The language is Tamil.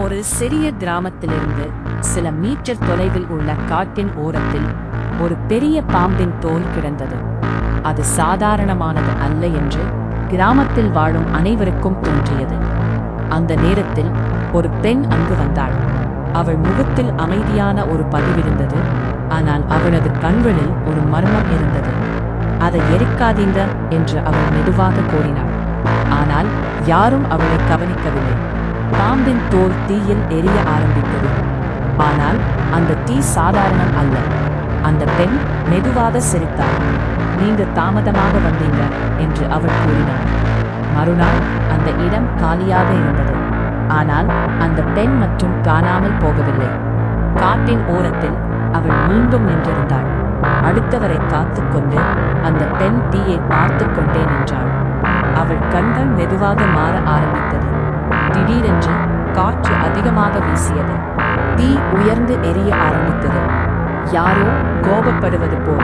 ஒரு சிறிய கிராமத்திலிருந்து சில மீட்டர் தொலைவில் உள்ள காட்டின் ஓரத்தில் ஒரு பெரிய பாம்பின் தோல் கிடந்தது. அது சாதாரணமானது அல்ல என்று கிராமத்தில் வாழும் அனைவருக்கும் தோன்றியது. அந்த நேரத்தில் ஒரு பெண் அங்கு வந்தாள். அவள் முகத்தில் அமைதியான ஒரு பதிவிருந்தது, ஆனால் அவளது கண்களில் ஒரு மர்மம் இருந்தது. அதை எரிக்காதீங்க என்று அவள் மெதுவாக கூறினாள். ஆனால் யாரும் அவளை கவனிக்கவில்லை. பாம்பின் தோல் தீயில் எரிய ஆரம்பித்தது. ஆனால் அந்த தீ சாதாரணம் அல்ல. அந்த பெண் மெதுவாக சிரித்தாள். நீங்க தாமதமாக வந்தீங்க என்று அவள் கூறினாள். மறுநாள் அந்த இடம் காலியாக இருந்தது. ஆனால் அந்த பெண் மட்டும் காணாமல் போகவில்லை. காட்டின் ஓரத்தில் அவள் மீண்டும் நின்றிருந்தாள். அடுத்தவரை காத்துக்கொண்டு அந்த பெண் தீயை பார்த்து கொண்டே நின்றாள். அவள் கண்கள் மெதுவாக மாற ஆரம்பித்தது. திடீரென்று காற்று அதிகமாக வீசியது. தீ உயர்ந்து எரிய ஆரம்பித்தது. யாரோ கோபப்படுவது போல்.